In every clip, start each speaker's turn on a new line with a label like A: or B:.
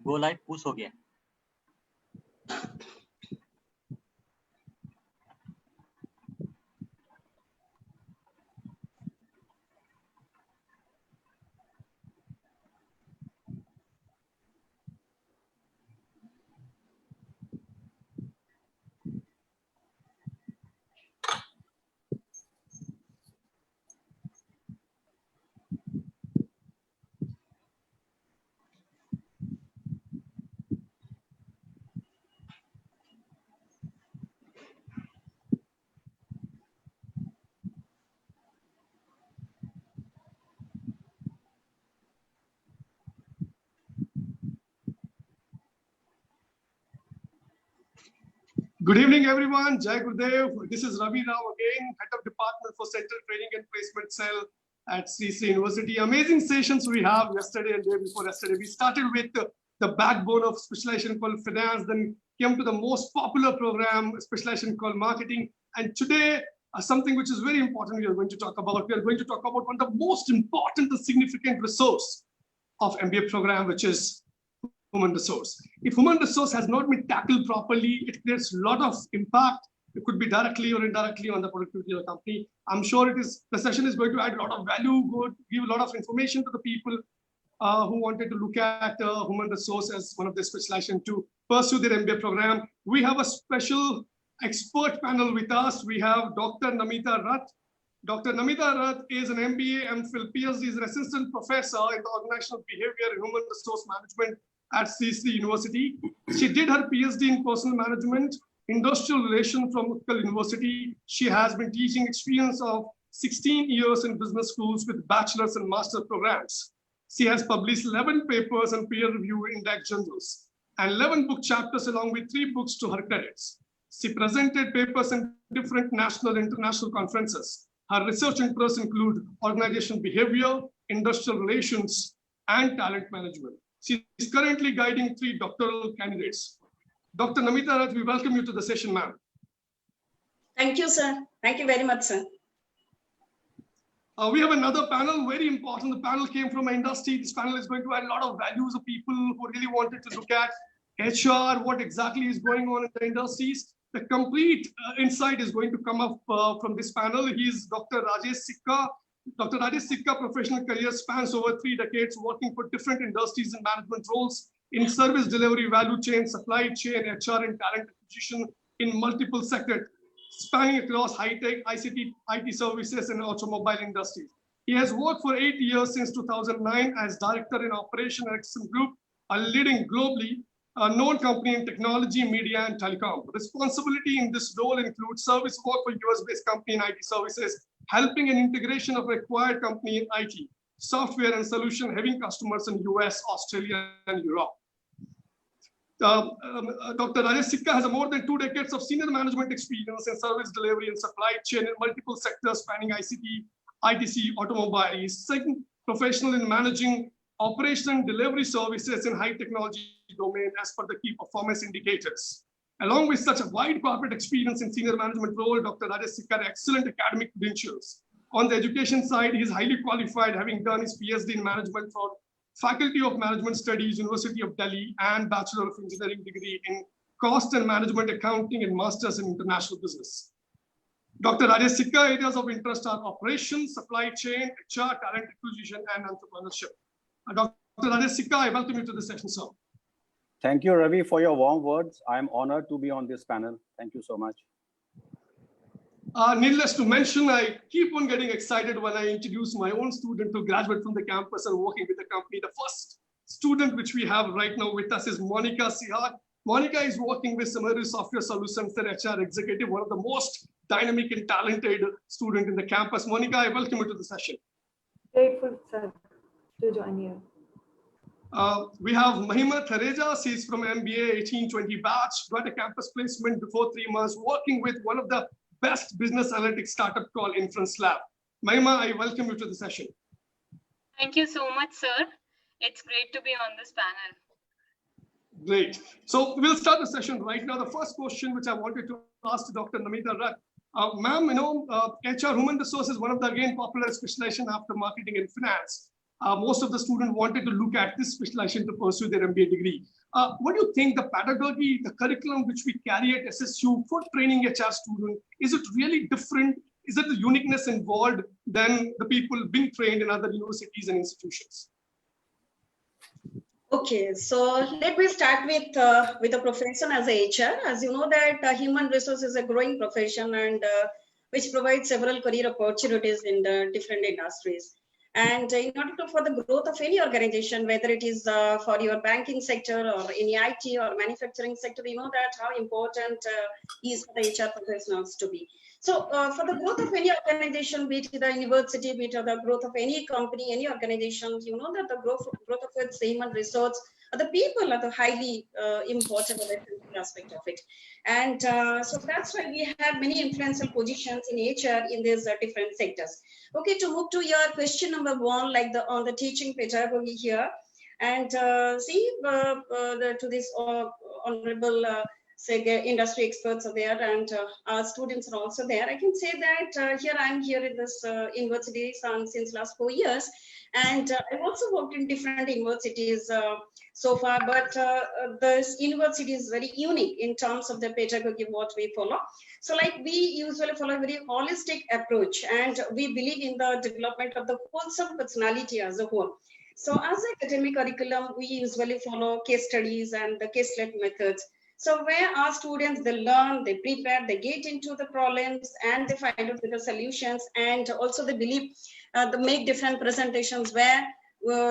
A: Go live push हो गया।
B: Good evening, everyone. Jai Gurudev. This is Ravi Rao again, Head of Department for Central Training and Placement Cell at Sri Sri University. Amazing sessions we have yesterday and day before yesterday. We started with the backbone of specialization called finance, then came to the most popular program, specialization called marketing. And today, something which is very important we are going to talk about. We are going to talk about one of the most important and significant resource of MBA program, which is human resource. If human resource has not been tackled properly, it creates a lot of impact. It could be directly or indirectly on the productivity of the company. I'm sure the session is going to add a lot of value, give a lot of information to the people who wanted to look at human resource as one of their specialization to pursue their MBA program. We have a special expert panel with us. We have Dr. Namita Rath. Dr. Namita Rath is an MBA, MPhil, PhD, is an assistant professor in the organizational behavior and human resource management at Sri Sri University. She did her PhD in personal management, industrial relations from Utkal University. She has been teaching experience of 16 years in business schools with bachelor's and master programs. She has published 11 papers and peer-reviewed index journals and 11 book chapters along with 3 books to her credits. She presented papers in different national and international conferences. Her research interests include organizational behavior, industrial relations, and talent management. She is currently guiding 3 doctoral candidates. Dr. Namita Rath, we welcome you to the session, ma'am.
C: Thank you, sir. Thank you very much, sir.
B: We have another panel, very important. The panel came from industry. This panel is going to add a lot of values of people who really wanted to look at HR, what exactly is going on in the industries. The complete insight is going to come up from this panel. He is Dr. Rajesh Sikka. Dr. Rajesh Sikka professional career spans over 3 decades, working for different industries and management roles in service delivery, value chain, supply chain, HR, and talent acquisition in multiple sectors, spanning across high-tech, ICT, IT services, and automobile industries. He has worked for 8 years since 2009 as director in operation at Ericsson Group, a leading globally known company in technology, media, and telecom. Responsibility in this role includes service work for US-based company in IT services, helping an integration of acquired company in IT, software and solution, having customers in US, Australia, and Europe. Dr. Rajesh Sikka has more than 2 decades of senior management experience in service delivery and supply chain in multiple sectors spanning ICT, ITC, automobile. He's second professional in managing operation and delivery services in high technology domain as per the key performance indicators. Along with such a wide corporate experience in senior management role, Dr. Rajesh Sikka has excellent academic credentials. On the education side, he is highly qualified, having done his PhD in management from Faculty of Management Studies, University of Delhi, and Bachelor of Engineering degree in Cost and Management Accounting and Masters in International Business. Dr. Rajesh Sikka areas of interest are operations, supply chain, HR, talent acquisition, and entrepreneurship. Dr. Rajesh Sikka, I welcome you to this session, sir.
D: Thank you, Ravi, for your warm words. I am honored to be on this panel. Thank you so much.
B: Needless to mention, I keep on getting excited when I introduce my own student to graduate from the campus and working with the company. The first student which we have right now with us is Monica Sihar. Monica is working with Sumeru Software Solutions, their HR executive, one of the most dynamic and talented student in the campus. Monica, I welcome you to the session.
E: Grateful, sir, to join you.
B: We have Mahima Thareja. She's from MBA 1820 batch, got a campus placement before 3 months, working with one of the best business analytics startup called Inference Lab. Mahima, I welcome you to the session.
F: Thank you so much, sir. It's great to be on this panel.
B: Great. So we'll start the session right now. The first question which I wanted to ask to Dr. Namita Rath. Ma'am, HR human resources is one of the again popular specialization after marketing and finance. most of the students wanted to look at this specialization to pursue their MBA degree. What do you think the pedagogy, the curriculum which we carry at SSU for training HR students, is it really different? Is it the uniqueness involved than the people being trained in other universities and institutions?
C: Okay, so let me start with the profession as a HR. As you know that human resource is a growing profession and which provides several career opportunities in the different industries. And in order for the growth of any organization, whether it is for your banking sector or any IT or manufacturing sector, you know that how important is for the HR professionals to be. So for the growth of any organization, be it the university, be it the growth of any company, any organization, you know that the growth of its human resource, the people are the highly important aspect of it. And so that's why we have many influential positions in HR in these different sectors. Okay, to move to your question number one, like on the teaching pedagogy here, and to this honorable say industry experts are there and our students are also there. I can say that I'm here in this university since last 4 years, and I've also worked in different universities so far, but this university is very unique in terms of the pedagogy what we follow. So like we usually follow a very holistic approach, and we believe in the development of the wholesome personality as a whole. So as academic curriculum, we usually follow case studies and the case-led methods. So where our students, they learn, they prepare, they get into the problems and they find out the solutions, and also they believe they make different presentations where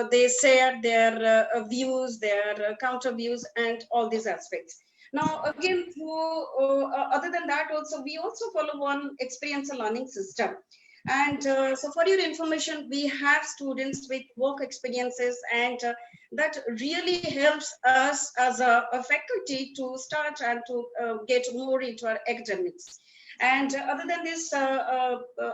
C: they share their views, their counter views, and all these aspects. Now, again, other than that, also we also follow one experiential learning system. And so for your information, we have students with work experiences, and that really helps us as a faculty to start and to get more into our academics. And other than this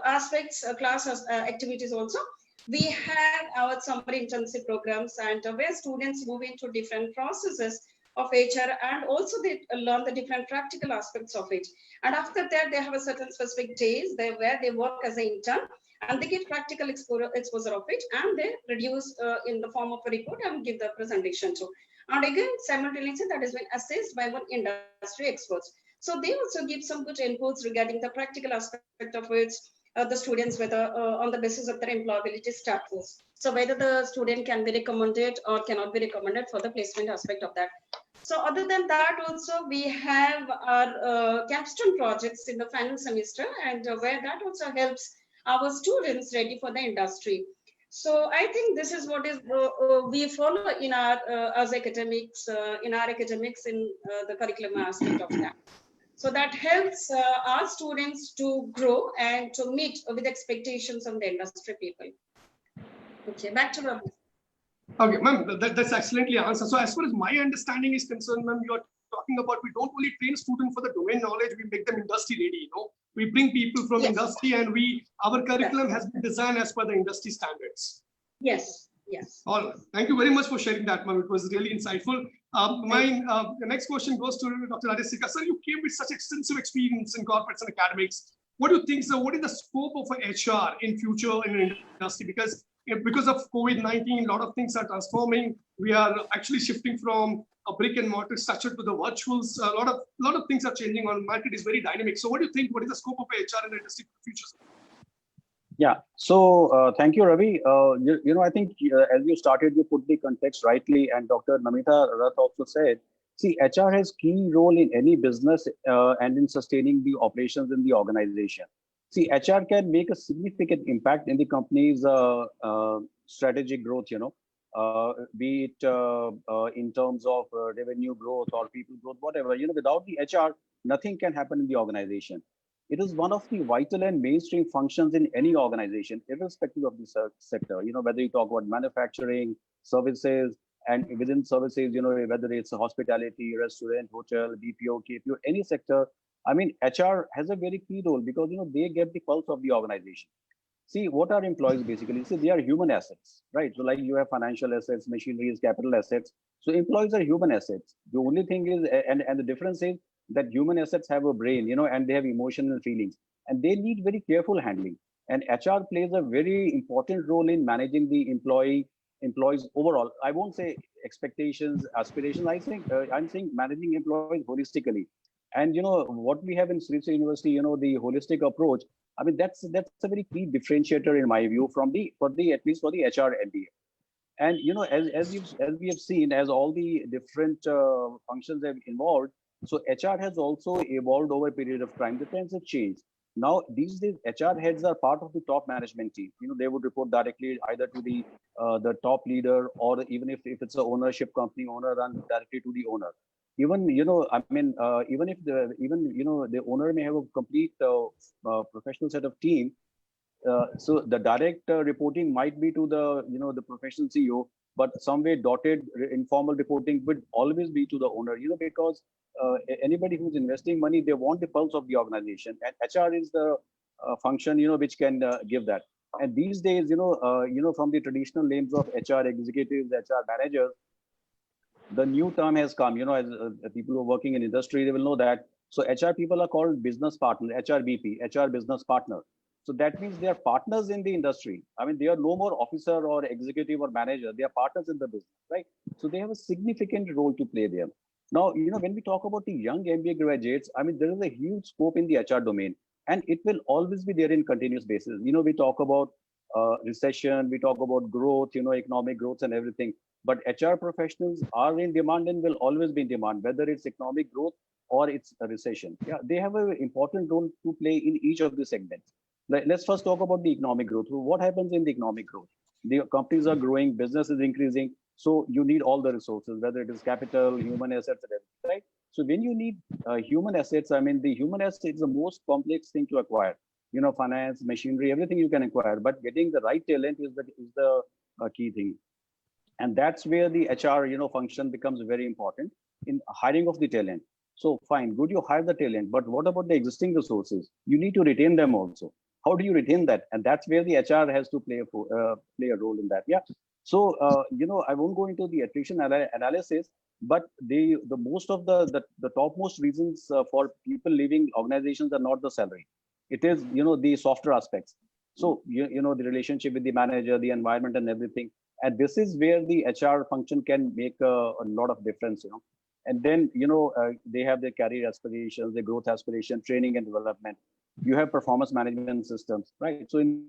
C: aspects, class activities also, we have our summer internship programs, and where students move into different processes of HR, and also they learn the different practical aspects of it. And after that, they have a certain specific days where they work as an intern, and they get practical exposure of it, and they produce in the form of a report and give the presentation to. And again, simultaneously, that has been assessed by one industry experts. So they also give some good inputs regarding the practical aspect of it, the students, whether on the basis of their employability status. So whether the student can be recommended or cannot be recommended for the placement aspect of that. So other than that, also we have our capstone projects in the final semester, and where that also helps our students ready for the industry. So I think this is what is we follow in our as academics in the curriculum aspect of that. So that helps our students to grow and to meet with expectations of the industry people. Okay, back to Ravi.
B: Okay, ma'am, that's excellently answered. So as far as my understanding is concerned, ma'am, you're talking about we don't only train students for the domain knowledge, we make them industry ready, you know. We bring people from industry, and our curriculum has been designed as per the industry standards.
C: Yes, yes.
B: All right. Thank you very much for sharing that, ma'am. It was really insightful. The next question goes to Dr. Adesika. Sir, you came with such extensive experience in corporates and academics. What do you think, sir? What is the scope of HR in future in an industry? Because of COVID-19, a lot of things are transforming. We are actually shifting from a brick and mortar structure to the virtuals. A lot of things are changing. On market is very dynamic. So what do you think? What is the scope of HR in the industry for the future, sir?
D: Yeah, so thank you, Ravi. I think as you started, you put the context rightly, and Dr. Namita Rath also said, see, HR has key role in any business and in sustaining the operations in the organization. See, HR can make a significant impact in the company's strategic growth, be it in terms of revenue growth or people growth, whatever. Without the HR, nothing can happen in the organization. It is one of the vital and mainstream functions in any organization, irrespective of the sector. Whether you talk about manufacturing, services, and within services, whether it's a hospitality, restaurant, hotel, BPO, KPO, any sector. I mean, HR has a very key role because, they get the pulse of the organization. See, what are employees basically? See, they are human assets, right? So like you have financial assets, machineries, capital assets. So employees are human assets. The only thing is, and the difference is that human assets have a brain, and they have emotional feelings, and they need very careful handling. And HR plays a very important role in managing the employees overall. I won't say expectations, aspirations. I'm saying managing employees holistically. And what we have in Sri Sri University, the holistic approach. I mean, that's a very key differentiator in my view from at least for the HR MBA. And as we have seen, as all the different functions have involved, so HR has also evolved over a period of time. The trends have changed. Now these days, HR heads are part of the top management team. They would report directly either to the top leader, or even if it's an ownership company owner, run directly to the owner. Even even if the owner may have a complete professional set of team, so the direct reporting might be to the professional CEO, but some way dotted informal reporting would always be to the owner. Because anybody who's investing money, they want the pulse of the organization, and HR is the function which can give that. And these days, from the traditional names of HR executives, HR managers, the new term has come. As people who are working in industry, they will know that. So HR people are called business partner, HRBP, HR business partner. So that means they are partners in the industry. I mean, they are no more officer or executive or manager. They are partners in the business, right? So they have a significant role to play there. Now, when we talk about the young MBA graduates, I mean, there is a huge scope in the HR domain, and it will always be there in continuous basis. We talk about recession, we talk about growth, economic growth and everything. But HR professionals are in demand and will always be in demand, whether it's economic growth or it's a recession. Yeah, they have an important role to play in each of the segments. Let's first talk about the economic growth. What happens in the economic growth? The companies are growing, business is increasing. So you need all the resources, whether it is capital, human assets, right? So when you need human assets, I mean, the human assets is the most complex thing to acquire. Finance, machinery, everything you can acquire, but getting the right talent is the key thing. And that's where the HR, function becomes very important in hiring of the talent. So fine, good, you hire the talent, but what about the existing resources? You need to retain them also. How do you retain that? And that's where the HR has to play a role in that. Yeah. So I won't go into the attrition analysis, but the most of the topmost reasons for people leaving organizations are not the salary. It is the softer aspects. So the relationship with the manager, the environment, and everything. And this is where the HR function can make a lot of difference. And then they have their career aspirations, their growth aspiration, training and development. You have performance management systems, right? So in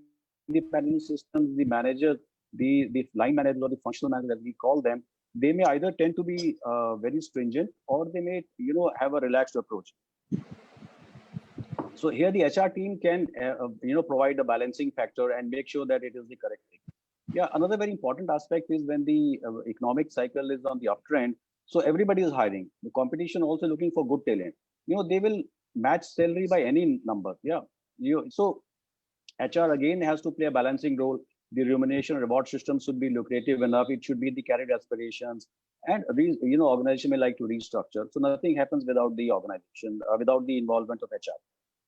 D: the management systems, the manager, the line manager or the functional manager, as we call them, they may either tend to be very stringent, or they may have a relaxed approach. So here the HR team can provide a balancing factor and make sure that it is the correct thing. Yeah, another very important aspect is when the economic cycle is on the uptrend. So everybody is hiring. The competition also looking for good talent. They will match salary by any number. Yeah. So HR again has to play a balancing role. The remuneration reward system should be lucrative enough. It should be the career aspirations. And organization may like to restructure. So nothing happens without the organization, without the involvement of HR.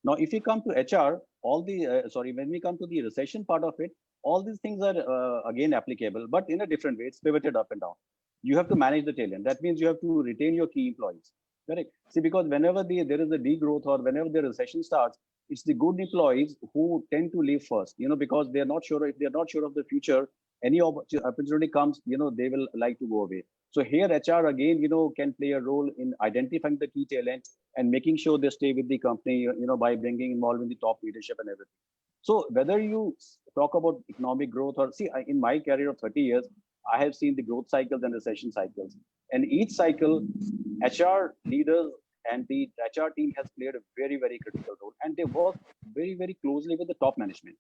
D: Now, if we come to HR, when we come to the recession part of it, all these things are again applicable, but in a different way. It's pivoted up and down. You have to manage the talent. That means you have to retain your key employees. Correct. See, because whenever there is a degrowth or whenever the recession starts, it's the good employees who tend to leave first. Because they are not sure. If they are not sure of the future, any opportunity comes, they will like to go away. So here HR again, can play a role in identifying the key talent and making sure they stay with the company, by bringing involved in the top leadership and everything. So whether you talk about economic growth or in my career of 30 years, I have seen the growth cycles and recession cycles. And each cycle, HR leaders and the HR team has played a very, very critical role. And they work very, very closely with the top management.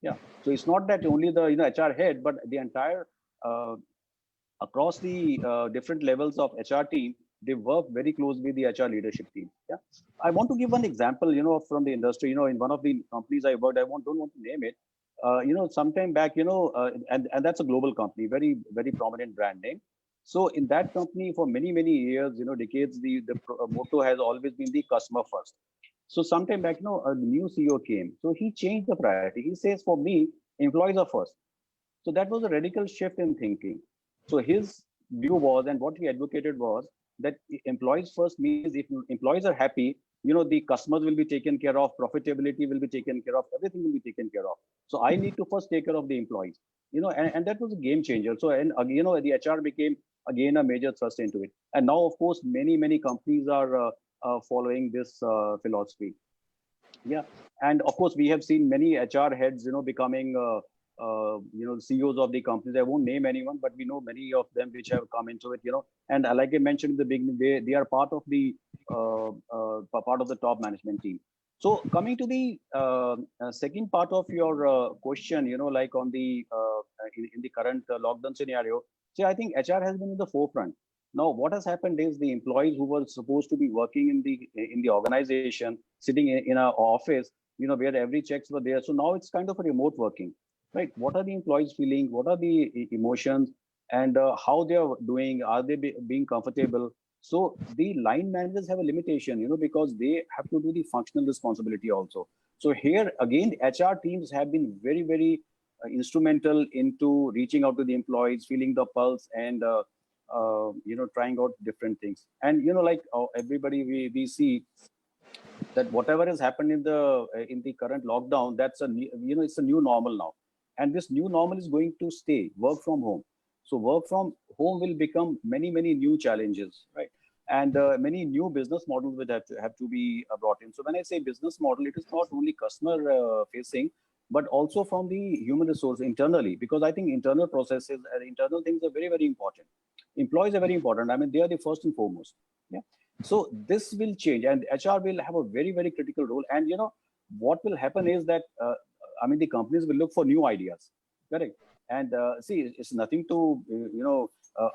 D: Yeah. So it's not that only the HR head, but the entire across the different levels of HR team, they work very closely with the HR leadership team. Yeah. I want to give one example, from the industry. In one of the companies I worked, don't want to name it. Sometime back, and that's a global company, very, very prominent brand name. So in that company for many, many years, decades, the motto has always been the customer first. So sometime back, a new CEO came. So he changed the priority. He says, for me, employees are first. So that was a radical shift in thinking. So his view was, and what we advocated was, that employees first means if employees are happy, the customers will be taken care of, profitability will be taken care of, everything will be taken care of. So I need to first take care of the employees, and that was a game changer. So, and the HR became again a major thrust into it. And now, of course, many companies are following this philosophy. Yeah, and of course, we have seen many HR heads, becoming CEOs of the companies. I won't name anyone, but we know many of them which have come into it. And like I mentioned in the beginning, they are part of the top management team. So coming to the second part of your question, like on the in the current lockdown scenario, see, I think HR has been in the forefront. Now, what has happened is the employees who were supposed to be working in the organization, sitting in an office, where every checks were there. So now it's kind of a remote working, right? What are the employees feeling? What are the emotions? And how they are doing? Are they being comfortable? So the line managers have a limitation, because they have to do the functional responsibility also. So here again, HR teams have been very, very instrumental into reaching out to the employees, feeling the pulse, and trying out different things. And like everybody, we see that whatever has happened in the current lockdown, that's it's a new normal now, and this new normal is going to stay. Work from home. So work from home will become many new challenges, right? And many new business models will have to be brought in. So when I say business model, it is not only customer facing, but also from the human resource internally, because I think internal processes and internal things are very, very important. Employees are very important. I mean, they are the first and foremost. Yeah. So this will change, and HR will have a very, very critical role. And what will happen is that the companies will look for new ideas, correct? And see, it's nothing to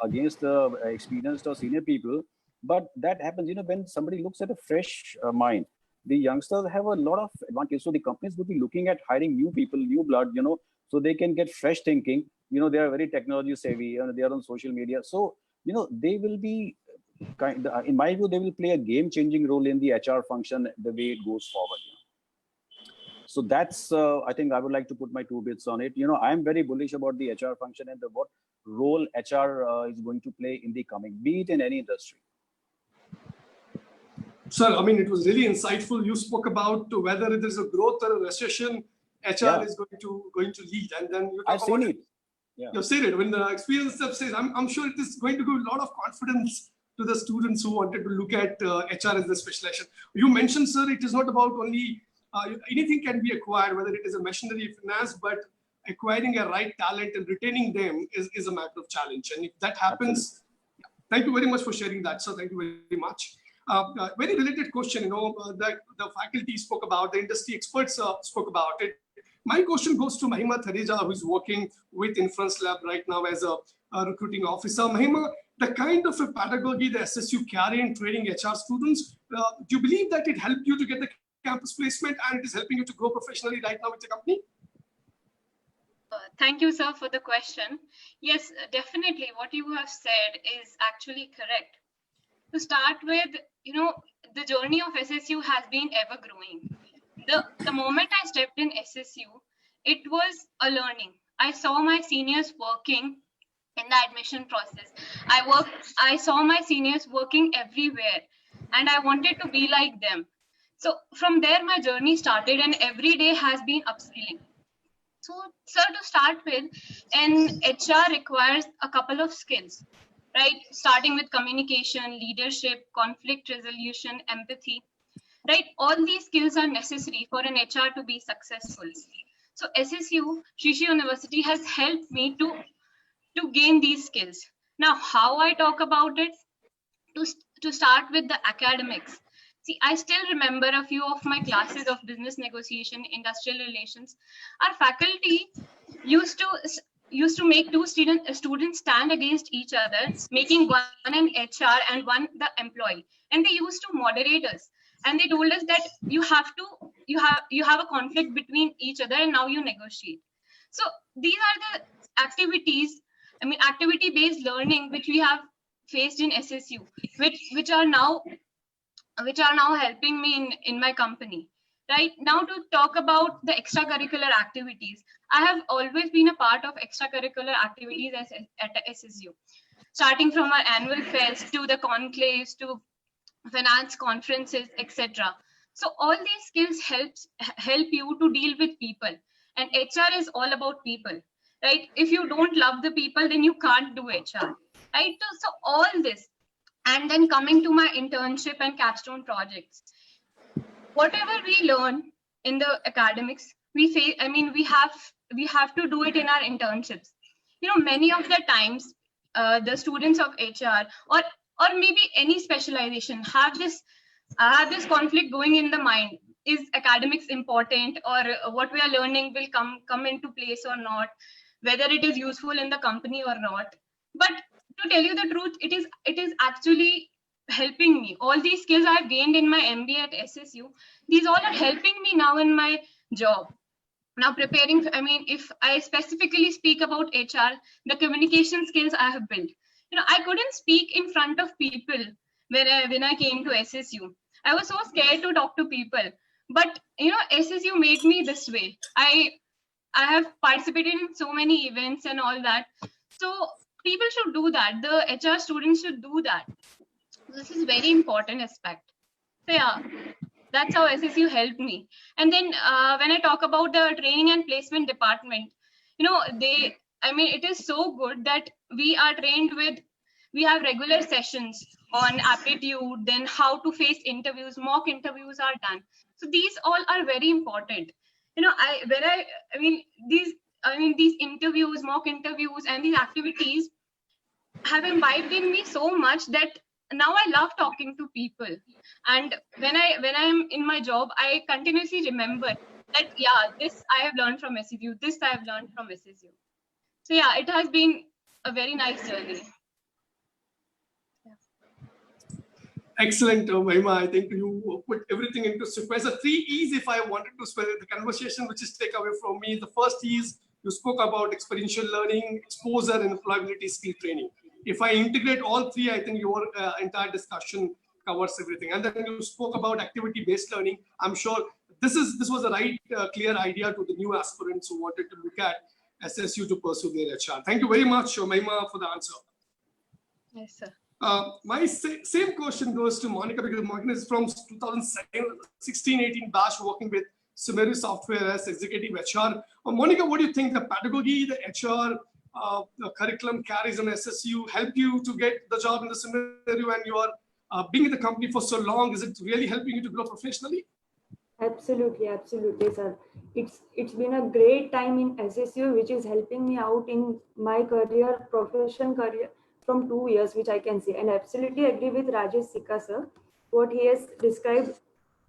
D: against the experienced or senior people, but that happens when somebody looks at a fresh mind. The youngsters have a lot of advantage. So the companies would be looking at hiring new people, new blood, so they can get fresh thinking. They are very technology savvy, they are on social media. So, they will be in my view, they will play a game-changing role in the HR function the way it goes forward. So that's, I think I would like to put my 2 bits on it. I'm very bullish about the HR function and what role HR is going to play in the coming, be it in any industry.
B: Sir, I mean, it was really insightful. You spoke about whether it is a growth or a recession, HR is going to lead, and then you talk
D: I've seen
B: about
D: it. Yeah.
B: You've seen it when the experience says, I'm sure it is going to give a lot of confidence to the students who wanted to look at HR as the specialization. You mentioned, sir, it is not about only anything can be acquired, whether it is a machinery, finance, but acquiring a right talent and retaining them is a matter of challenge. And if that happens, thank you very much for sharing that, sir. Thank you very much. Very related question, that the faculty spoke about, the industry experts spoke about it. My question goes to Mahima Thareja, who is working with Inference Lab right now as a recruiting officer. Mahima, the kind of a pedagogy the SSU carry in training HR students, do you believe that it helped you to get the campus placement and it is helping you to grow professionally right now with the company?
F: Thank you, sir, for the question. Yes, definitely. What you have said is actually correct. To start with, the journey of SSU has been ever growing. The moment I stepped in SSU, it was a learning. I saw my seniors working in the admission process. I saw my seniors working everywhere, and I wanted to be like them. So from there, my journey started, and every day has been upskilling. So, sir, to start with, an HR requires a couple of skills, right? Starting with communication, leadership, conflict resolution, empathy, right? All these skills are necessary for an HR to be successful. So SSU, Sri Sri University has helped me to gain these skills. Now, how I talk about it, to start with the academics. See, I still remember a few of my classes of business negotiation, industrial relations. Our faculty used to make two students stand against each other, making one an HR and one the employee. And they used to moderate us. And they told us that you have a conflict between each other and now you negotiate. So these are the activities, activity-based learning which we have faced in SSU, which are now helping me in my company. Right now, to talk about the extracurricular activities, I have always been a part of extracurricular activities at SSU. starting from our annual fest to the conclaves to finance conferences, etc. So all these skills help you to deal with people, and HR is all about people, right? If you don't love the people, then you can't do HR, right? So all this, and then coming to my internship and capstone projects, whatever we learn in the academics, we have to do it in our internships. Many of the times, the students of HR or maybe any specialization have this conflict going in the mind: is academics important, or what we are learning will come into place or not, whether it is useful in the company or not. But to tell you the truth, it is actually helping me. All these skills I've gained in my MBA at SSU, these all are helping me now in my job. Now preparing, if I specifically speak about HR, the communication skills I have built. I couldn't speak in front of people when I came to SSU. I was so scared to talk to people. But SSU made me this way. I have participated in so many events and all that. So people should do that. The HR students should do that. This is very important aspect. So yeah, that's how SSU helped me. And then when I talk about the training and placement department, it is so good that we are trained with, we have regular sessions on aptitude, then how to face interviews, mock interviews are done. So these all are very important. These interviews, mock interviews, and these activities have imbibed in me so much that now I love talking to people. And when I'm in my job, I continuously remember that, yeah, this I have learned from SSU, this I have learned from SSU. So yeah, it has been a very nice journey.
B: Excellent, Mahima. I think you put everything into sequence. The 3 E's, if I wanted to spell the conversation, which is take away from me. The first is you spoke about experiential learning, exposure, and employability skill training. If I integrate all 3, I think your entire discussion covers everything. And then you spoke about activity-based learning. I'm sure this was the right clear idea to the new aspirants who wanted to look at SSU to pursue their HR. Thank you very much, Mahima, for the answer.
F: Yes, sir.
B: My same question goes to Monica, because Monica is from 2016-18 batch working with Sumeru Software as executive HR. Monica, what do you think the pedagogy, the HR, the curriculum carries on SSU help you to get the job in the Sumeru, and you are being in the company for so long? Is it really helping you to grow professionally?
E: Absolutely, sir. It's been a great time in SSU, which is helping me out in my profession career from 2 years, which I can see. And absolutely agree with Rajesh Sikka, sir, what he has described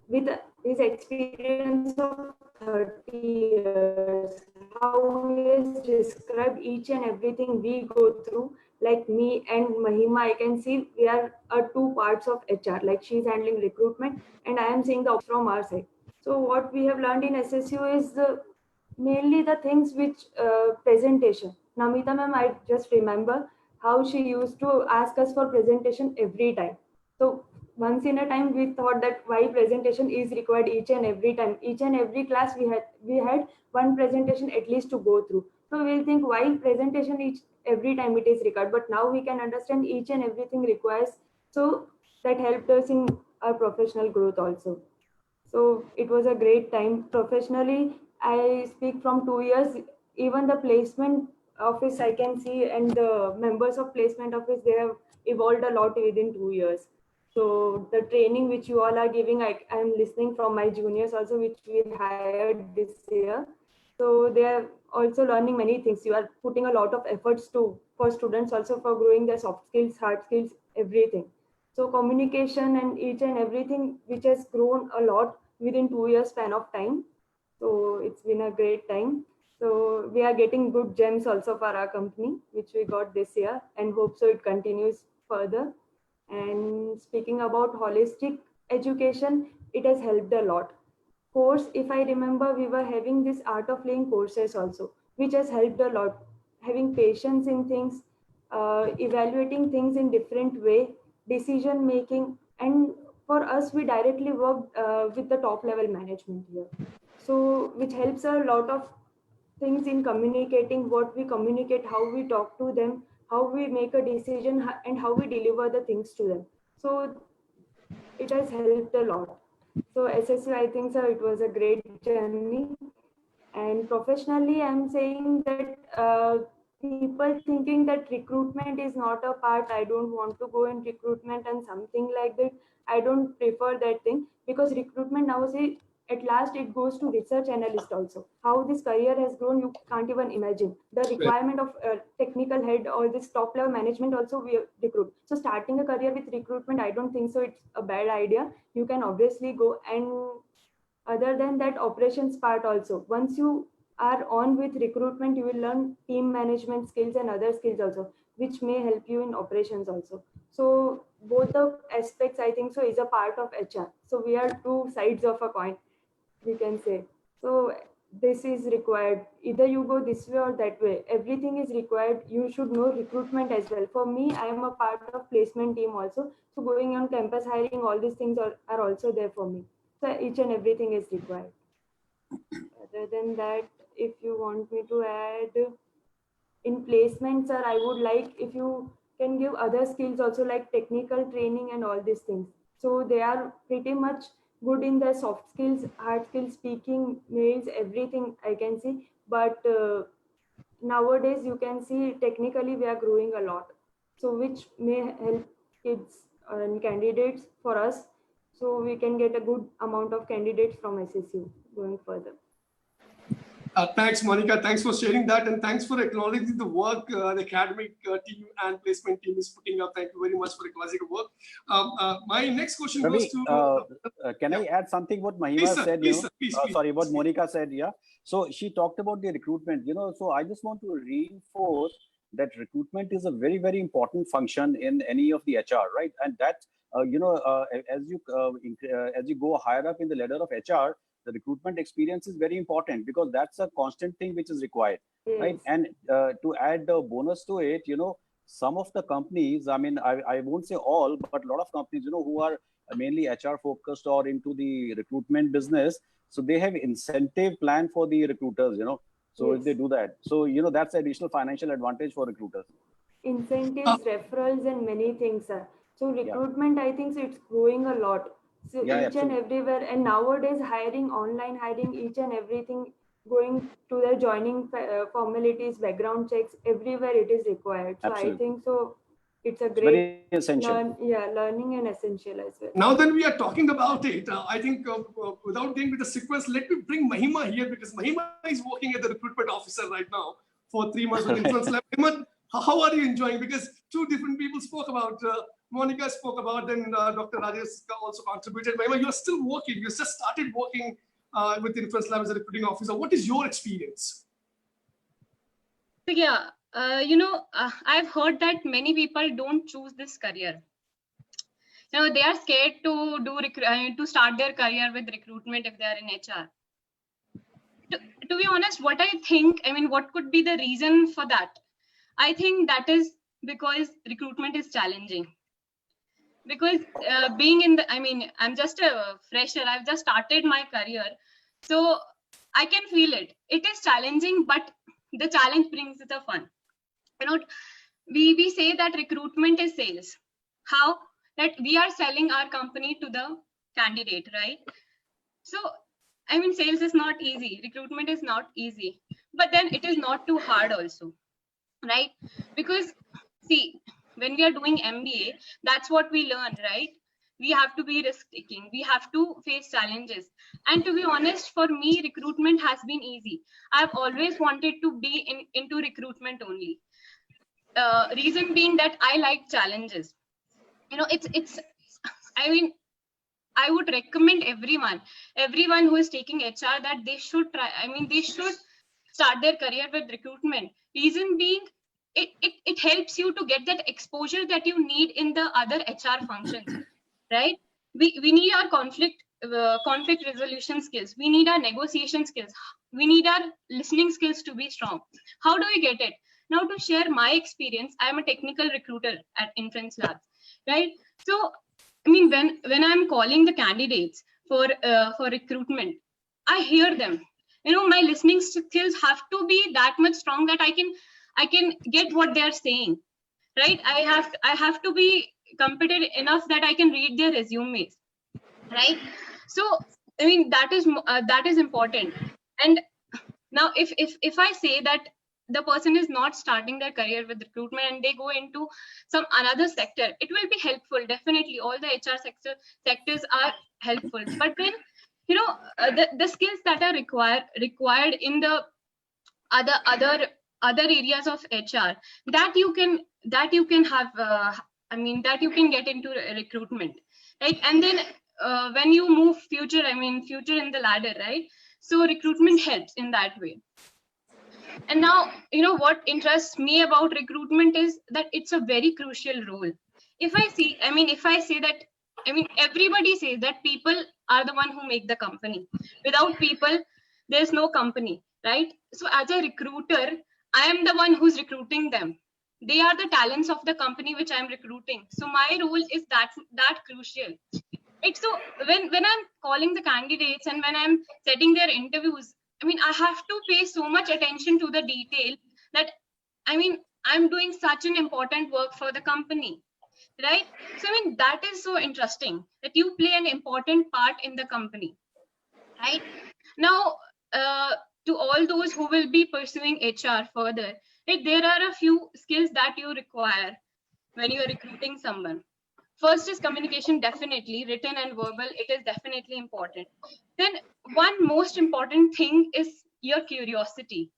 E: with his experience of 30 years, how he has described each and everything we go through. Like me and Mahima, I can see we are 2 parts of HR, like she's handling recruitment and I am seeing the from our side. So what we have learned in SSU is mainly the things which presentation. Namita ma'am, I just remember how she used to ask us for presentation every time. So once in a time we thought that why presentation is required each and every time. Each and every class we had one presentation at least to go through. So we'll think why presentation every time it is required. But now we can understand each and everything requires. So that helped us in our professional growth also. So it was a great time. Professionally, I speak from 2 years. Even the placement office I can see, and the members of placement office, they have evolved a lot within 2 years. So the training which you all are giving, I am listening from my juniors also, which we hired this year. So they are also learning many things. You are putting a lot of efforts for students also for growing their soft skills, hard skills, everything. So communication and each and everything which has grown a lot within 2 years span of time. So it's been a great time. So we are getting good gems also for our company, which we got this year, and hope so it continues further. And speaking about holistic education, it has helped a lot. Course, if I remember, we were having this art of living courses also, which has helped a lot. Having patience in things, evaluating things in different way, decision making, and for us, we directly worked with the top level management here. So, which helps a lot of things in communicating, what we communicate, how we talk to them, how we make a decision and how we deliver the things to them. So it has helped a lot. So SSU, I think so it was a great journey. And professionally, I'm saying that people thinking that recruitment is not a part, I don't want to go in recruitment and something like that. I don't prefer that thing, because recruitment now, say, at last it goes to research analyst also. How this career has grown, you can't even imagine. The requirement of technical head or this top level management also we recruit. So starting a career with recruitment, I don't think so it's a bad idea. You can obviously go. And other than that, operations part also, once you are on with recruitment, you will learn team management skills and other skills also, which may help you in operations also. So both the aspects, I think so, is a part of HR. So we are two sides of a coin, we can say. So this is required, either you go this way or that way, everything is required. You should know recruitment as well. For me, I am a part of placement team also, so going on campus hiring, all these things are also there for me. So each and everything is required. Other than that, if you want me to add in placement, sir, I would like if you can give other skills also, like technical training and all these things. So they are pretty much good in their soft skills, hard skills, speaking, mails, everything I can see. But nowadays you can see technically we are growing a lot. So which may help kids and candidates for us. So we can get a good amount of candidates from SSU going further.
B: Thanks, Monica. Thanks for sharing that, and thanks for acknowledging the work the academic team and placement team is putting up. Thank you very much for acknowledging the work. My next question goes to.
D: Can I add something what Mahima
B: Please, sir,
D: said?
B: please, sir, please.
D: Sorry, what Monica said. Yeah. So she talked about the recruitment. So I just want to reinforce that recruitment is a very, very important function in any of the HR, right? And that as you go higher up in the ladder of HR, the recruitment experience is very important, because that's a constant thing which is required, right? And to add a bonus to it, some of the companies, I mean, I won't say all, but a lot of companies, who are mainly HR focused or into the recruitment business, so they have incentive plan for the recruiters, so if they do that, so that's additional financial advantage for recruiters.
E: Incentives, referrals, and many things, sir. So recruitment, I think so it's growing a lot. So each and everywhere, and nowadays hiring, online hiring, each and everything, going to their joining formalities, background checks, everywhere it is required. So I think so it's a great,
D: very essential.
E: Learning and essential as well.
B: Now that we are talking about it, I think without getting with the sequence, let me bring Mahima here, because Mahima is working as the recruitment officer right now for 3 months with Influence Lab. Mahima, how are you enjoying? Because two different people spoke about, Monica spoke about, then Dr. Rajesh also contributed. Mahima, you're still working. You just started working with Influence Lab as a recruiting officer. What is your experience?
F: So yeah, I've heard that many people don't choose this career. They are scared to start their career with recruitment if they are in HR. To be honest, what I think, what could be the reason for that? I think that is because recruitment is challenging. Because being in I'm just a fresher. I've just started my career. So I can feel it. It is challenging, but the challenge brings the fun. We say that recruitment is sales. How? That we are selling our company to the candidate, right? So, sales is not easy. Recruitment is not easy. But then it is not too hard also, right? Because, see, when we are doing MBA, that's what we learn, right? We have to be risk-taking. We have to face challenges. And to be honest, for me, recruitment has been easy. I've always wanted to be into recruitment only. Reason being that I like challenges. I would recommend everyone who is taking HR that they should try. They should start their career with recruitment. Reason being, it helps you to get that exposure that you need in the other HR functions, right? We need our conflict resolution skills. We need our negotiation skills. We need our listening skills to be strong. How do we get it? Now, to share my experience, I'm a technical recruiter at Influence Labs, right? So, when I'm calling the candidates for recruitment, I hear them. My listening skills have to be that much strong that I can get what they're saying. right? I have to be competent enough that I can read their resumes, right? So I mean that is important. And now if I say that the person is not starting their career with recruitment and they go into some another sector, it will be helpful. Definitely all the HR sectors are helpful, but then the skills that are required in the other areas of HR, that you can have that you can get into recruitment, right? And then when you move future in the ladder, right? So recruitment helps in that way. And now, what interests me about recruitment is that it's a very crucial role. If I say that, everybody says that people are the one who make the company. Without people, there's no company, right? So as a recruiter, I am the one who's recruiting them. They are the talents of the company which I'm recruiting. So my role is that crucial. Right? So when I'm calling the candidates and when I'm setting their interviews, I have to pay so much attention to the detail that I'm doing such an important work for the company, right? So that is so interesting that you play an important part in the company, right? Now, to all those who will be pursuing HR further, right, there are a few skills that you require when you are recruiting someone. First is communication, definitely written and verbal. It is definitely important. Then one most important thing is your curiosity.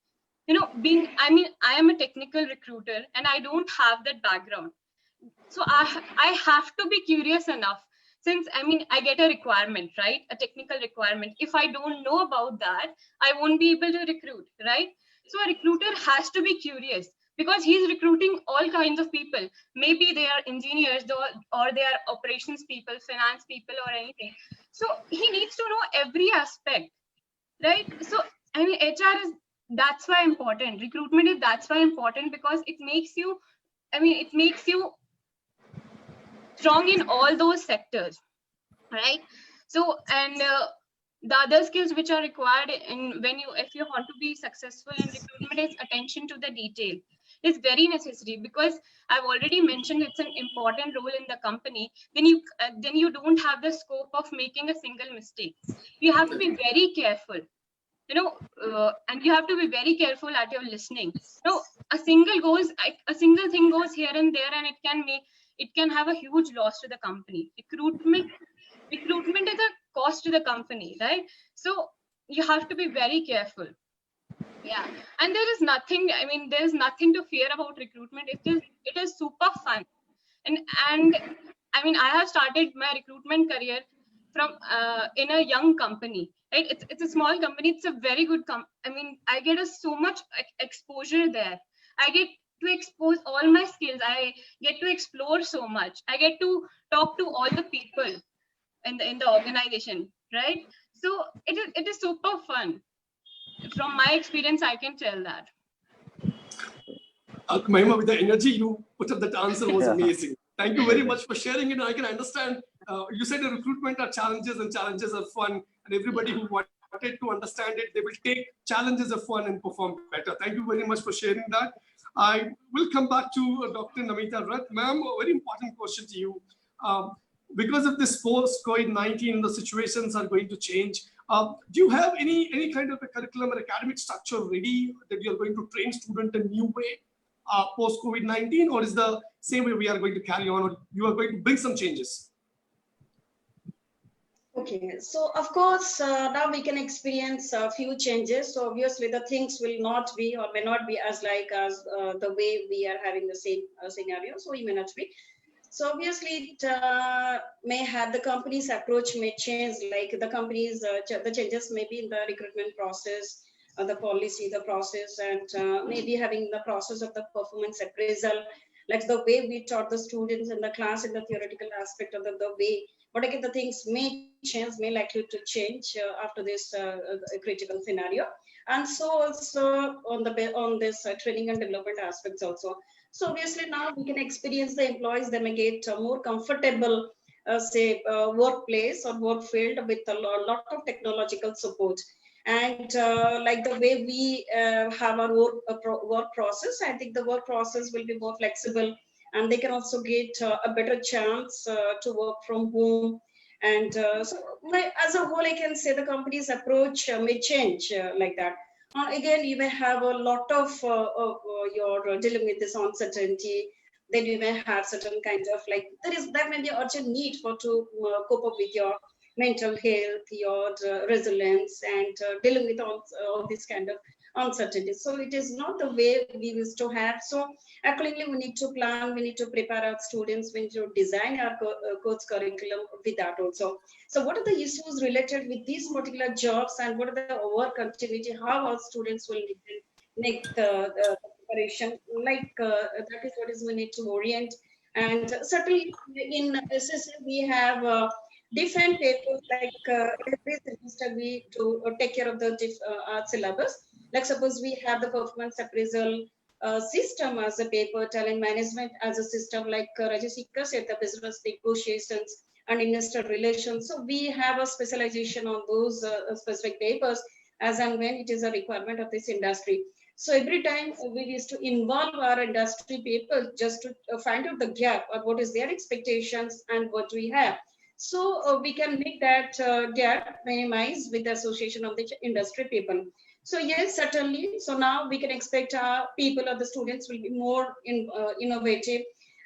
F: I am a technical recruiter and I don't have that background. So I have to be curious enough, since I get a requirement, right? A technical requirement. If I don't know about that, I won't be able to recruit, right? So a recruiter has to be curious, because he's recruiting all kinds of people. Maybe they are engineers or they are operations people, finance people, or anything. So he needs to know every aspect, right? So HR is, that's why important. Recruitment is, that's why important, because it makes you strong in all those sectors, right? So, and the other skills which are required if you want to be successful in recruitment is attention to the detail. It's very necessary, because I've already mentioned it's an important role in the company. Then you don't have the scope of making a single mistake. You have to be very careful, and you have to be very careful at your listening. A single thing goes here and there, and it can have a huge loss to the company. Recruitment is a cost to the company, right? So you have to be very careful. Yeah, and there's nothing to fear about recruitment. It is super fun. And I have started my recruitment career from in a young company, right? It's a small company. It's a very good I get so much exposure there. I get to expose all my skills. I get to explore so much. I get to talk to all the people in the organization, right? So it is super fun. From my experience, I can tell that.
B: Mahima, with the energy you put up, that answer was
D: Yeah.
B: amazing. Thank you very much for sharing it. I can understand. You said the recruitment are challenges and challenges are fun, and everybody who wanted to understand it, they will take challenges of fun and perform better. Thank you very much for sharing that. I will come back to Dr. Namita Rath. Ma'am, a very important question to you. Because of this post-COVID-19, the situations are going to change. Do you have any kind of a curriculum or academic structure ready that you're going to train students a new way post-COVID-19, or is the same way we are going to carry on, or you are going to bring some changes?
C: Okay, so of course, now we can experience a few changes. So obviously the things will not be or may not be as the way we are having the same scenario. So we may not be. So obviously it may have the company's approach may change, like the company's, the changes may be in the recruitment process, the policy, the process, and maybe having the process of the performance appraisal, like the way we taught the students in the class, in the theoretical aspect of the way. But again, the things may change, may likely to change after this critical scenario. And so also on this training and development aspects also. So obviously now we can experience the employees, they may get more comfortable, workplace or work field with a lot of technological support. And like the way we have our work process, I think the work process will be more flexible, and they can also get a better chance to work from home. And so as a whole, I can say the company's approach may change like that. Again, you may have a lot of you're dealing with this uncertainty. Then you may have certain kind of like there may be urgent need for to cope up with your mental health, your resilience, and dealing with all this kind of uncertainty. So it is not the way we used to have. So accordingly, we need to plan, we need to prepare our students, we need to design our course curriculum with that also. So what are the issues related with these particular jobs, and what are the work continuity, how our students will make the preparation, like that is what is we need to orient. And certainly in SSC, we have different papers, like every semester we do take care of the syllabus. Like suppose we have the performance appraisal system as a paper, talent management as a system, like Rajashika said, the business negotiations and investor relations. So we have a specialization on those specific papers as and when it is a requirement of this industry. So every time we used to involve our industry people just to find out the gap of what is their expectations and what we have. So we can make that gap minimize with the association of the industry people. So yes, certainly. So now we can expect our people or the students will be more innovative,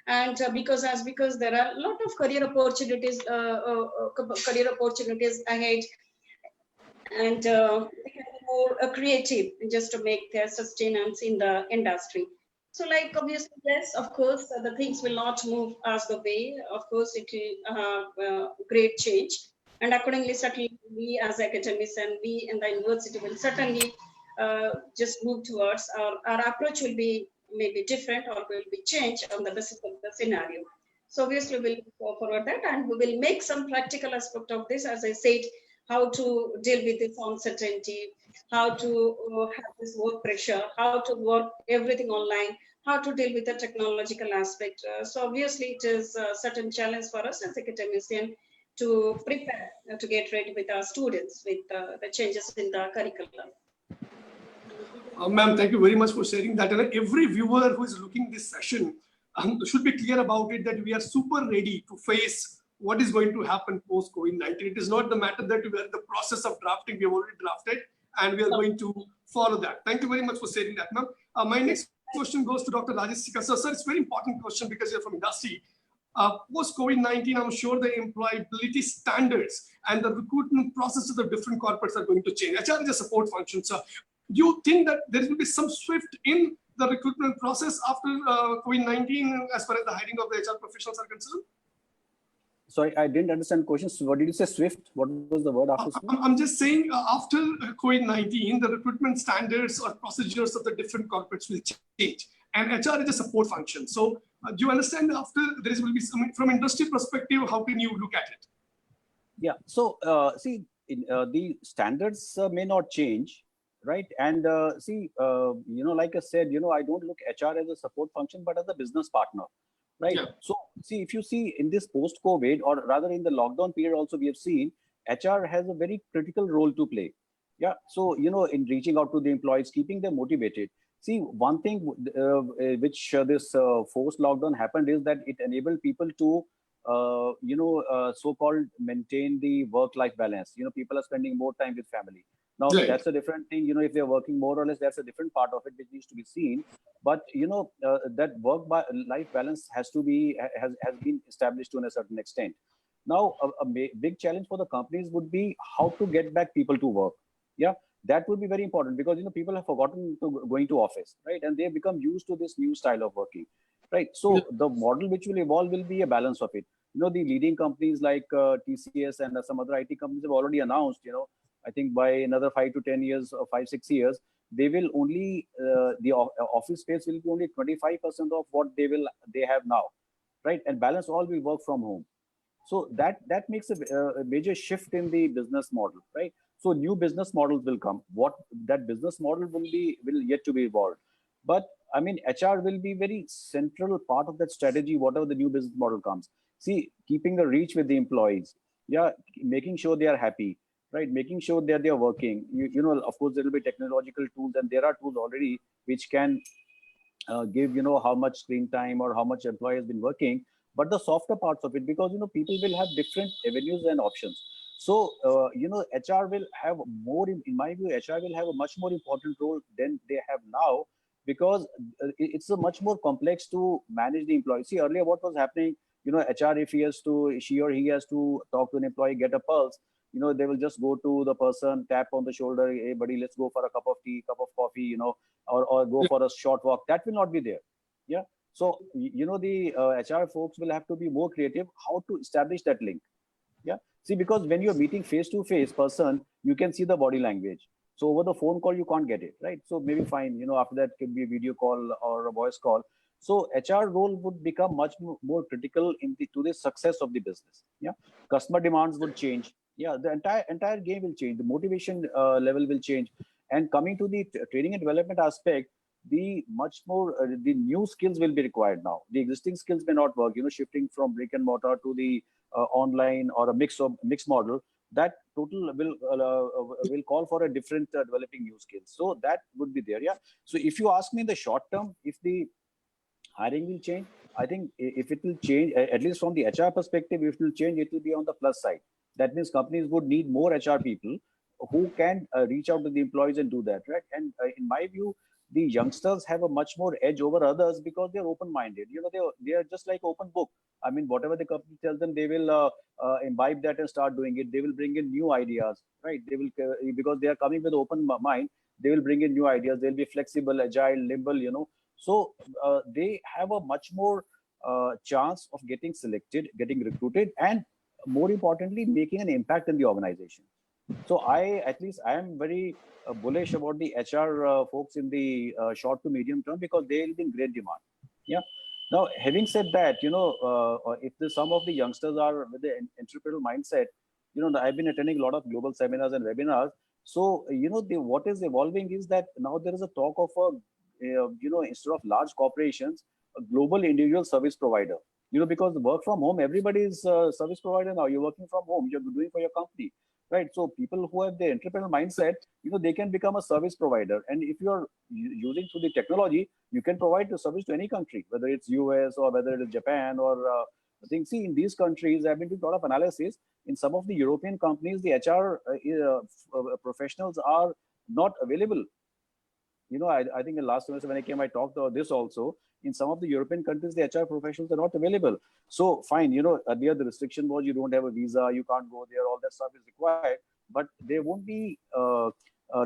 C: and because there are a lot of career opportunities ahead, and they can be more creative just to make their sustenance in the industry. So like obviously, yes, of course, the things will not move as the way. Of course, it will have great change. And accordingly, certainly we as academics and we in the university will certainly just move towards our approach will be maybe different or will be changed on the basis of the scenario. So obviously we'll go forward that, and we will make some practical aspect of this, as I said, how to deal with this uncertainty, how to have this work pressure, how to work everything online, how to deal with the technological aspect. So obviously it is a certain challenge for us as academicians to prepare, to get ready with our students with the changes in the curriculum.
B: Ma'am, thank you very much for sharing that. And every viewer who is looking this session should be clear about it, that we are super ready to face what is going to happen post COVID-19. It is not the matter that we are in the process of drafting. We have already drafted, and we are going to follow that. Thank you very much for sharing that, ma'am. My next question goes to Dr. Rajesh Sikka. So, sir, it's a very important question because you're from industry. Post COVID-19, I'm sure the employability standards and the recruitment process of the different corporates are going to change. HR is a support function, sir. Do you think that there will be some shift in the recruitment process after COVID-19 as far as the hiring of the HR professionals are concerned?
D: Sorry, I didn't understand the question. So what did you say, Swift? What was the word after Swift?
B: I'm just saying after COVID-19, the recruitment standards or procedures of the different corporates will change. And HR is a support function. So do you understand after there will be some, from industry perspective, how can you look at it?
D: Yeah, so see, the standards may not change, right? And like I said, I don't look HR as a support function, but as a business partner, right? Yeah. So see, if you see in this post-COVID, or rather in the lockdown period also, we have seen HR has a very critical role to play. Yeah, so, in reaching out to the employees, keeping them motivated. See, one thing which this forced lockdown happened is that it enabled people to, so-called maintain the work-life balance. People are spending more time with family. Now, right. That's a different thing. If they're working more or less, that's a different part of it which needs to be seen. But, that work-life balance has been established to a certain extent. Now, a big challenge for the companies would be how to get back people to work. Yeah, that would be very important because, people have forgotten to going to office, right? And they've become used to this new style of working, right? So the model which will evolve will be a balance of it. The leading companies like TCS and some other IT companies have already announced, I think by another 5 to 10 years or 5-6 years, they will only, the office space will be only 25% of what they have now, right? And balance all will work from home. So that makes a major shift in the business model, right? So new business models will come. What that business model will yet to be evolved. But I mean, HR will be very central part of that strategy, whatever the new business model comes. See, keeping the reach with the employees, yeah, making sure they are happy, right? Making sure that they are working. Of course, there will be technological tools, and there are tools already which can give, how much screen time or how much employee has been working, but the softer parts of it, because, people will have different avenues and options. So, HR will have more, in my view, HR will have a much more important role than they have now, because it's a much more complex to manage the employee. See, earlier what was happening, HR, if she or he has to talk to an employee, get a pulse, they will just go to the person, tap on the shoulder, hey buddy, let's go for a cup of tea, cup of coffee, or go for a short walk. That will not be there. Yeah. So, the HR folks will have to be more creative how to establish that link. Yeah. See, because when you're meeting face to face person, you can see the body language. So over the phone call, you can't get it, right? So maybe fine, after that could be a video call or a voice call. So HR role would become much more critical to the success of the business. Yeah. Customer demands would change. Yeah. The entire game will change. The motivation level will change. And coming to the training and development aspect, the new skills will be required now. The existing skills may not work, shifting from brick and mortar to the online or a mixed model. That total will call for a different developing new skills. So that would be there. Yeah. So if you ask me in the short term, if the hiring will change, I think if it will change, at least from the HR perspective, if it will change, it will be on the plus side. That means companies would need more HR people who can reach out to the employees and do that, right? And in my view, the youngsters have a much more edge over others because they're open-minded. They are just like open book. I mean, whatever the company tells them, they will imbibe that and start doing it. They will bring in new ideas, right? They will, because they are coming with open mind, they will bring in new ideas. They'll be flexible, agile, nimble, So they have a much more chance of getting selected, getting recruited, and more importantly, making an impact in the organization. So I am very bullish about the HR folks in the short to medium term, because they will be in great demand. Yeah. Now, having said that, if some of the youngsters are with the entrepreneurial mindset, I've been attending a lot of global seminars and webinars. So, what is evolving is that now there is a talk of instead of large corporations, a global individual service provider. Because work from home, everybody is a service provider now. You're working from home, you're doing for your company. Right. So people who have the entrepreneurial mindset, they can become a service provider. And if you're using through the technology, you can provide the service to any country, whether it's US or whether it is Japan or I think, see, in these countries, I've been doing a lot of analysis. In some of the European companies, the HR professionals are not available. I think in last semester when I came, I talked about this also. In some of the European countries, the HR professionals are not available. So fine, earlier the restriction was you don't have a visa, you can't go there, all that stuff is required, but there won't be a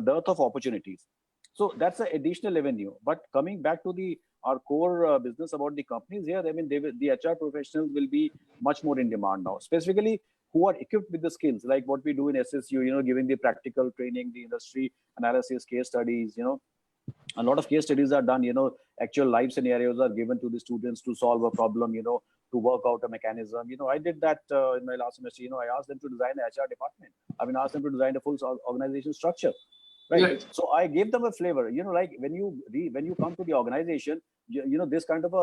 D: dearth of opportunities. So that's an additional avenue. But coming back to our core business about the companies here, I mean, the HR professionals will be much more in demand now, specifically who are equipped with the skills like what we do in SSU, giving the practical training, the industry analysis, case studies, a lot of case studies are done, actual live scenarios are given to the students to solve a problem, to work out a mechanism. I did that in my last semester. I asked them to design an HR department. Asked them to design a full organization structure. Right. So I gave them a flavor, like when you come to the organization, this kind of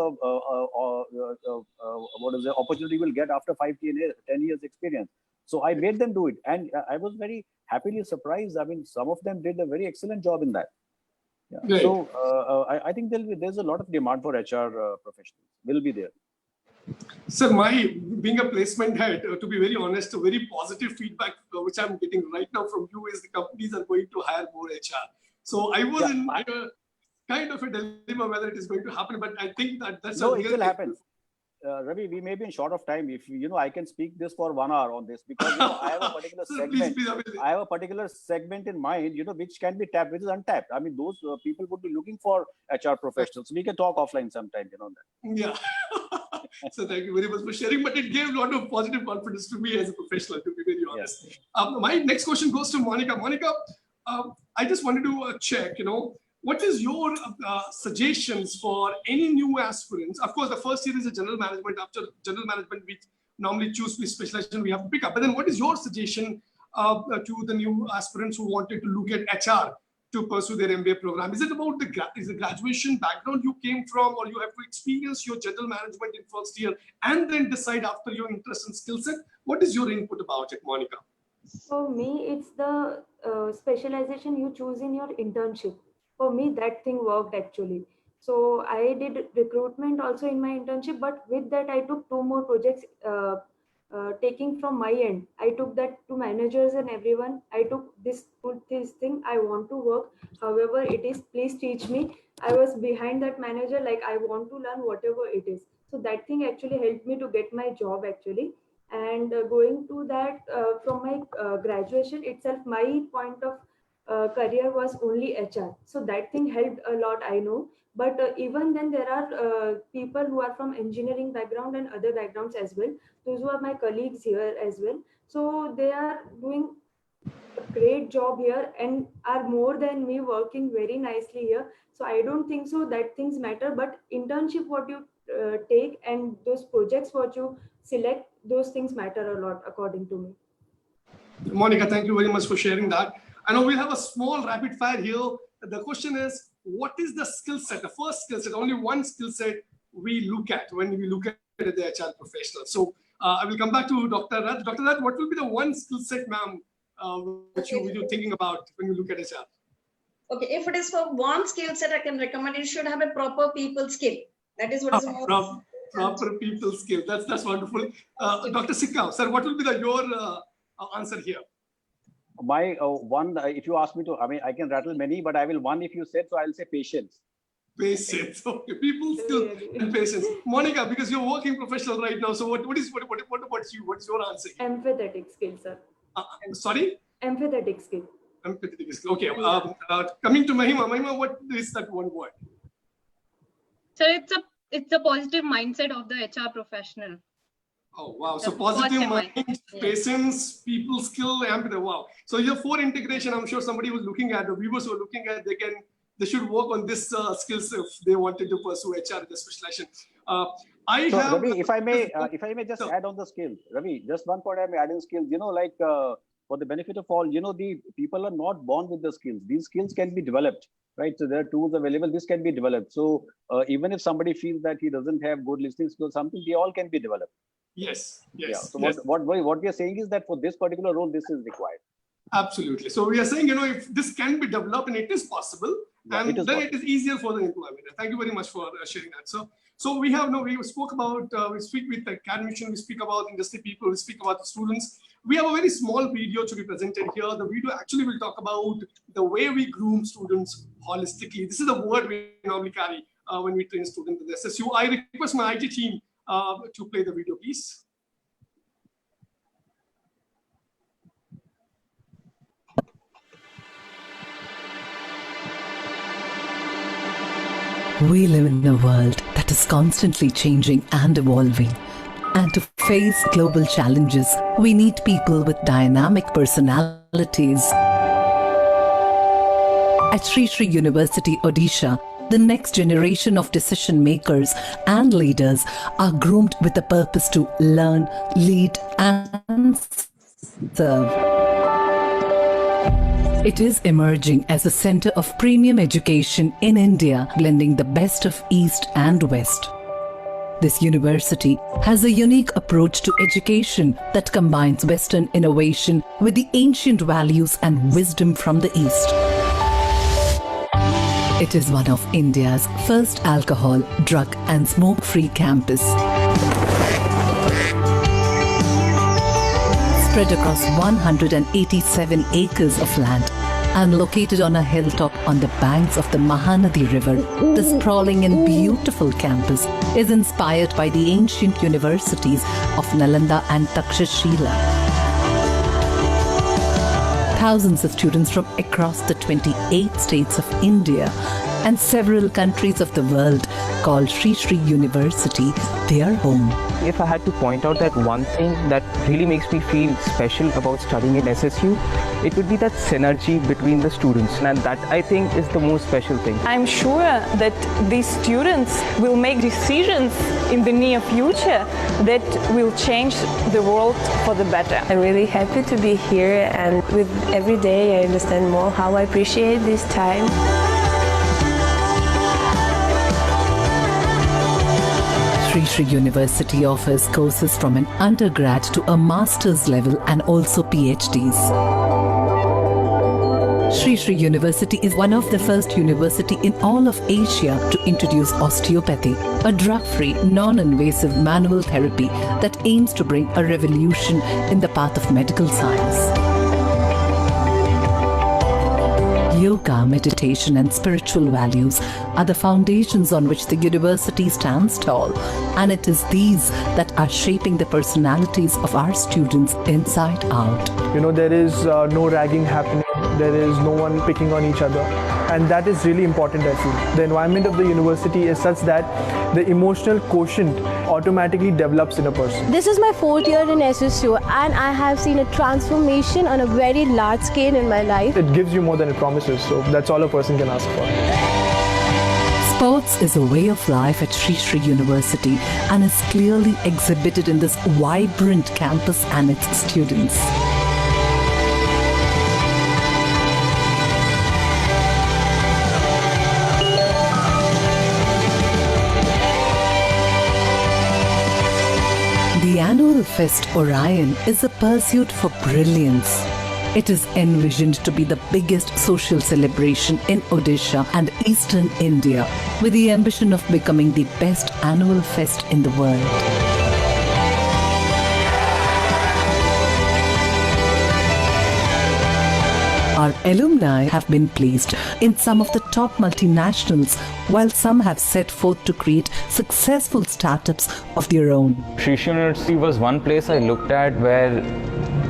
D: opportunity will get after 5-10 years experience. So I made them do it. And I was very happily surprised. I mean, some of them did a very excellent job in that. Yeah. Right. So I think there's a lot of demand for HR professionals. Will be there.
B: Sir, being a placement head, to be very honest, a very positive feedback which I'm getting right now from you is the companies are going to hire more HR. So I was in kind of a dilemma whether it is going to happen, but I think that's
D: no, it will happen. Ravi, we may be in short of time. If I can speak this for 1 hour on this, because I have a particular segment. I have a particular segment in mind, which can be tapped, which is untapped. I mean, those people would be looking for HR professionals. We can talk offline sometime, that.
B: Yeah. So thank you very much for sharing. But it gave a lot of positive confidence to me as a professional, to be very honest. Yes. My next question goes to Monica. Monica, I just wanted to check, what is your suggestions for any new aspirants? Of course, the first year is a general management. After general management, we normally choose which specialization we have to pick up. But then what is your suggestion to the new aspirants who wanted to look at HR to pursue their MBA program? Is it about the graduation background you came from, or you have to experience your general management in first year and then decide after your interest and skill set? What is your input about it, Monica?
E: For me, it's the specialization you choose in your internship. For me, that thing worked actually. So I did recruitment also in my internship, but with that I took 2 more projects taking from my end. I took that to managers and everyone. I took this thing. I want to work. However, it is. Please teach me. I was behind that manager. Like I want to learn whatever it is. So that thing actually helped me to get my job actually. And going to that from my graduation itself, my point of career was only HR. So that thing helped a lot. I know. But even then, there are people who are from engineering background and other backgrounds as well. Those who are my colleagues here as well. So they are doing a great job here and are more than me, working very nicely here. So I don't think so that things matter, but internship what you take and those projects what you select, those things matter a lot according to me.
B: Monica, thank you very much for sharing that. I know we'll have a small rapid fire here. The question is, what is the skill set, the first skill set, only one skill set we look at when we look at the HR professional? So I will come back to Dr. Rath. Dr. Rath, what will be the one skill set, ma'am, which you're thinking about when you look at HR?
C: Okay, if it is for one skill set, I can recommend you should have a proper people skill. That is what is more.
B: Proper people skill. That's wonderful. Dr. Sikka, sir, what will be your answer here?
D: My one, if you ask me to, I mean, I can rattle many, but I will one if you said, so I'll say patience.
B: Patience. Okay, people skill and patience. Monica, because you're working professional right now, so what about you? What's your answer?
E: Empathetic skill, sir.
B: Sorry?
E: Empathetic skill.
B: Empathetic skill. Okay. Coming to Mahima. Mahima, what is that one word?
F: So it's a positive mindset of the HR professional.
B: Oh, wow. So positive mind, patience, people skill, empathy. Wow. So your 4 integration, I'm sure somebody was looking at, the viewers who are looking at, they should work on this skills if they wanted to pursue HR as a specialization.
D: Ravi, if I may just add on the skills, Ravi, just one point I may add in skills, like for the benefit of all, the people are not born with the skills. These skills can be developed, right? So there are tools available. This can be developed. So even if somebody feels that he doesn't have good listening skills, something, they all can be developed.
B: Yes.
D: Yeah. So what we are saying is that for this particular role, this is required.
B: Absolutely. So we are saying, if this can be developed and it is possible, and then it is easier for the employment. Thank you very much for sharing that. So we spoke about, we speak with the academician, we speak about industry people, we speak about the students. We have a very small video to be presented here. The video actually will talk about the way we groom students holistically. This is the word we normally carry when we train students in the SSU. I request my IT team to play the video, please.
A: We live in a world that is constantly changing and evolving. And to face global challenges, we need people with dynamic personalities. At Sri Sri University, Odisha, the next generation of decision makers and leaders are groomed with the purpose to learn, lead, and serve. It is emerging as a center of premium education in India, blending the best of East and West. This university has a unique approach to education that combines Western innovation with the ancient values and wisdom from the East. It is one of India's first alcohol, drug, and smoke-free campus. Spread across 187 acres of land and located on a hilltop on the banks of the Mahanadi River, the sprawling and beautiful campus is inspired by the ancient universities of Nalanda and Takshashila. Thousands of students from across the 28 states of India and several countries of the world call Sri Sri University their home.
G: If I had to point out that one thing that really makes me feel special about studying in SSU, it would be that synergy between the students, and that I think is the most special thing.
H: I'm sure that these students will make decisions in the near future that will change the world for the better.
I: I'm really happy to be here, and with every day I understand more how I appreciate this time.
A: Sri Sri University offers courses from an undergrad to a master's level and also PhDs. Sri Sri University is one of the first university in all of Asia to introduce osteopathy, a drug-free, non-invasive manual therapy that aims to bring a revolution in the path of medical science. Yoga, meditation and spiritual values are the foundations on which the university stands tall, and it is these that are shaping the personalities of our students inside out.
J: You know, there is no ragging happening, there is no one picking on each other, and that is really important, I feel. The environment of the university is such that the emotional quotient automatically develops in a person.
K: This is my 4th year in SSU and I have seen a transformation on a very large scale in my life.
J: It gives you more than it promises, so that's all a person can ask for.
A: Sports is a way of life at Sri Sri University and is clearly exhibited in this vibrant campus and its students. The annual Fest Orion is a pursuit for brilliance. It is envisioned to be the biggest social celebration in Odisha and Eastern India, with the ambition of becoming the best annual fest in the world. Our alumni have been placed in some of the top multinationals, while some have set forth to create successful startups of their own.
L: Sri Sri University was one place I looked at where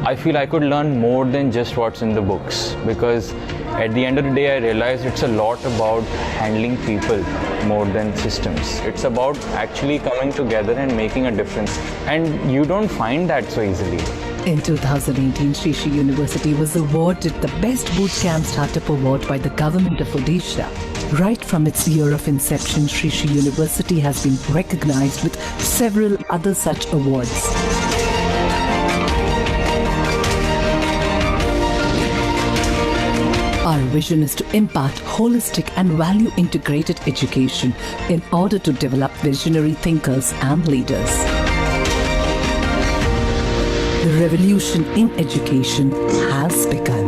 L: I feel I could learn more than just what's in the books, because at the end of the day I realized it's a lot about handling people more than systems. It's about actually coming together and making a difference, and you don't find that so easily.
A: In 2018, Sri Sri University was awarded the Best Bootcamp Startup Award by the Government of Odisha. Right from its year of inception, Sri Sri University has been recognized with several other such awards. Our vision is to impart holistic and value-integrated education in order to develop visionary thinkers and leaders. The revolution in education has begun.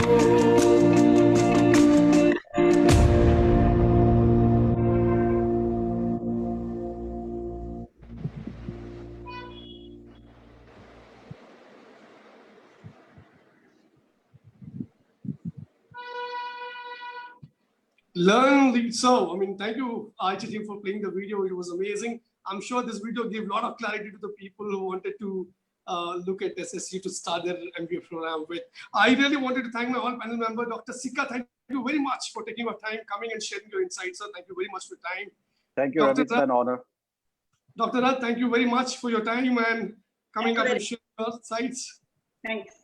B: Learn, lead, serve. I mean, thank you, IIT team, for playing the video. It was amazing. I'm sure this video gave a lot of clarity to the people who wanted to look at SSU to start their MBA program with. I really wanted to thank my all panel member, Dr. Sikka. Thank you very much for taking your time, coming and sharing your insights, sir. Thank you very much for your time.
D: Thank you, Ravi. It's an honor.
B: Dr. Rath, thank you very much for your time and coming up and sharing your insights.
C: Thanks.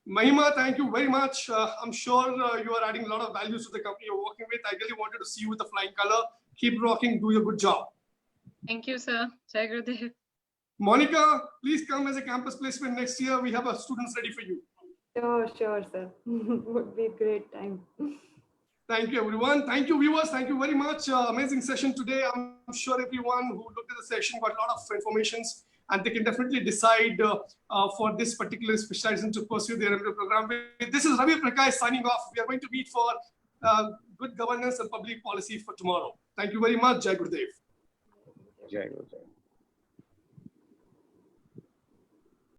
B: Mahima, thank you very much. I'm sure you are adding a lot of values to the company you're working with. I really wanted to see you with the flying color. Keep rocking, do your good job.
F: Thank you, sir. Jai Gurudev.
B: Monica, please come as a campus placement next year. We have our students ready for you.
E: Sure, sir. Would be a great time.
B: Thank you, everyone. Thank you, viewers. Thank you very much. Amazing session today. I'm sure everyone who looked at the session got a lot of information, and they can definitely decide for this particular specialization to pursue their MBA program. This is Ravi Prakash signing off. We are going to meet for good governance and public policy for tomorrow. Thank you very much. Jai Gurudev.
D: Jai Gurudev.